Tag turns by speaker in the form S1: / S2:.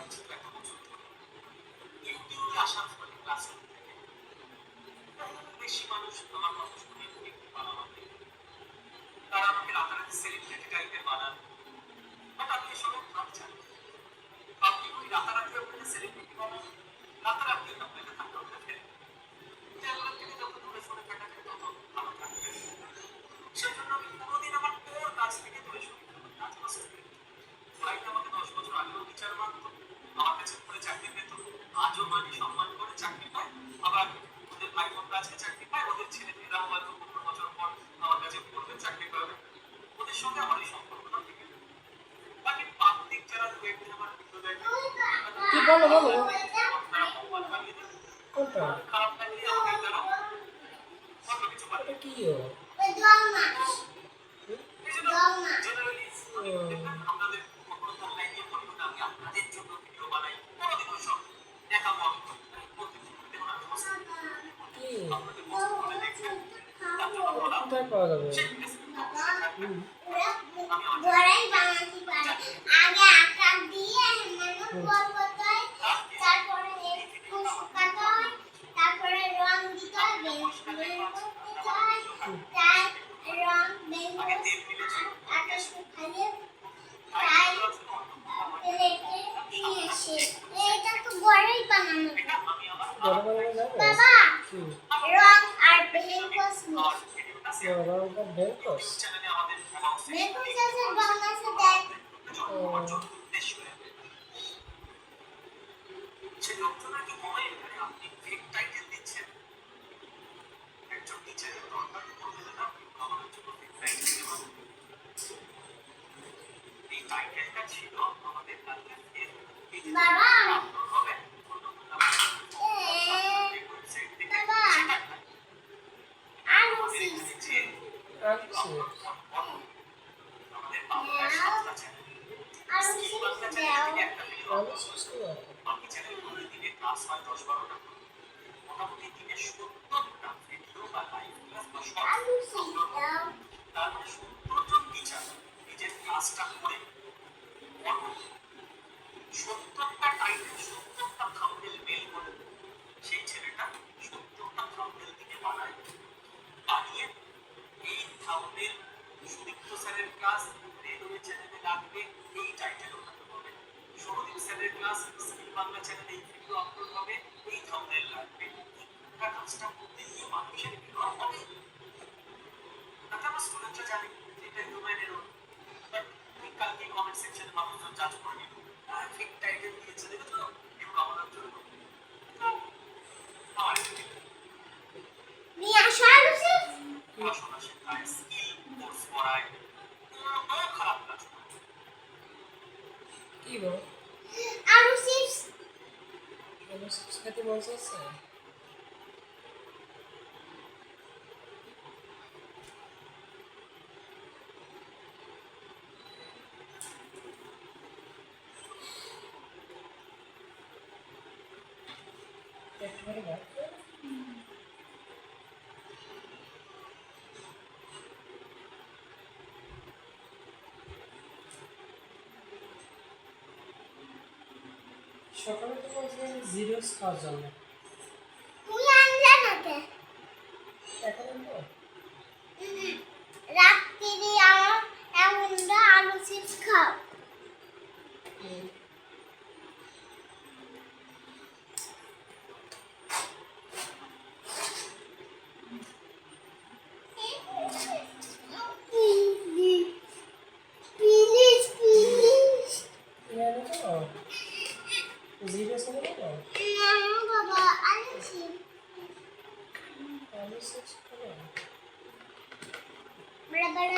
S1: হচ্ছে তো একটা বছর ধরে ইউটিউবে আসার ফলে ক্লাসরুম থেকে বেশি মানুষ আমার কথা শুনে একটু বানাতে তারা আমাকে রাতারাতি সেলিব্রিটি টাইপের বানান বাট আমি এসবের ভাব জানি আপনি ওই রাতারাতি আপনাকে সেলিব্রিটি বানান রাতারাতি আপনাকে ধাক্কা করে ফেলে এগুলোর থেকে যত দূরে সরে থাকা যায় তত ভালো থাকবে সেই জন্য আমি কোনোদিন আমার কোর কাজ থেকে দূরে সরে থাকবো কাজ মাস্টার ভাইটা আমাকে 10 বছর আগেও বিচার মানত আমার কাছে করে চাকরি পেত আজও মানি সম্মান করে চাকরি পায় আবার ওদের ভাই বোনরা আজকে চাকরি পায় ওদের ছেলে মেয়েরাও হয়তো 15 বছর পর আমার কাছে পড়বে চাকরি পাবে ওদের সঙ্গে আমার এই সম্পর্কটা থেকে বাকি পাবলিক যারা দু একদিন আমার ভিডিও দেখে
S2: কি বলো বলো
S1: তারা সম্মান বানিয়ে দেবে
S2: কোনটা
S1: খারাপ লাগলে আমাকে তারা অন্য কিছু
S2: এটা
S1: বানিয়ে
S2: কি
S1: জেনারেলি আপনাদের কখনো অনলাইন নিয়ে বলবো না আমি আপনাদের জন্য ভিডিও বানাই কোনোদিন ওই সব দেখাবো আমি বলতে দেখুন আমি
S2: কি
S1: আপনাদের পছন্দ করে দেখবেন তার জন্য বলা
S2: কোথায় পাওয়া যাবে
S1: সেই রেসিপিটা আমি
S3: বড়াই বানাতে পারে আগে আকার দিয়ে মানুষ বল করতে হয় তারপরে একটু শুকাতে হয় তারপরে রং দিতে হয় বেল করতে হয় তাই রং বেল
S1: আগে তেল মিলেছে
S3: আটা শুকালে তাই রেখে নিয়ে এসে এটা তো বড়াই বানানো
S1: এটা আমি আমার
S2: বড় বড় যাবে
S3: বাবা
S2: কি
S3: রং আর বেল কসমে
S1: ভিডিওটা শেয়ার
S2: বড় বড় বেকস
S1: চ্যানেলে আমাদের অ্যানাউন্স
S3: মেকুল চাষের বাংলাদেশে দেখ
S1: উদ্দেশ্য সে লোকজনের কি মনে এখানে আপনি ফেক টাইটেল দিচ্ছেন একজন টিচারের দরকার পড়বে না আমার জন্য ফেক টাইটেল দেওয়া এই টাইটেলটা ছিল আমাদের কাছে
S3: বাবা
S1: হবে
S3: আলু চিপস
S2: আচ্ছা
S1: আমাদের বাংলার সাতটা চ্যানেল
S3: আলু চিপস দাও
S2: আমি সুস্থ
S1: বাকি চ্যানেলগুলোর দিনে ক্লাস হয় 10-12টা মোটামুটি দিনে 70টা ভিডিও বা লাইভ ক্লাস বা
S3: আলু চিপস দাও
S1: তার মানে 70 জন টিচার নিজের ক্লাসটা করে 70টা টাইটেল 70টা থাম্বনেল মেল করে সেই ছেলেটা 70টা থাম্বনেল দিকে বানায় বানিয়ে এই থাম্বনেল সুদীপ্ত স্যারের ক্লাস রেডিও চ্যানেলে লাগবে এই টাইটেল ওঠাতে হবে সৌরদীপ স্যারের ক্লাস স্কিল বাংলা চ্যানেলে এই ভিডিও আপলোড হবে এই থাম্বনেল লাগবে এটা কাজটা করতে গিয়ে মানুষের বিরল হবে তাতে আমার স্টুডেন্টরা জানে এটা হিউম্যান এরর বাট তুমি কালকে কমেন্ট সেকশনে মানুষজন জাজ করে নিল ফেক টাইটেল দিয়েছে দেখেছো কেউ আমাদের জন্য আমার
S3: নিয়ে আসো আলু চিপস
S1: পড়াশোনা শেখায় স্কিল কোর্স করায় কোনো খারাপ কাজ না
S2: কি বল
S3: আলু চিপস
S2: আমি সুস্থ খেতে মজা আছে একটু করে ভাত সকালে তো বলছিলেন জিরোস খাওয়ার জন্য
S3: তুই আনলে না কে
S2: এখন আনবো
S3: রাত্রি আমার এমন আলু চিপস খাও প্লিজ প্লিজ
S2: এনে তো জিরোস এনে তো
S3: না বাবা আলু চিপস
S2: আমি সুস্থ খাবো
S3: বড় বড়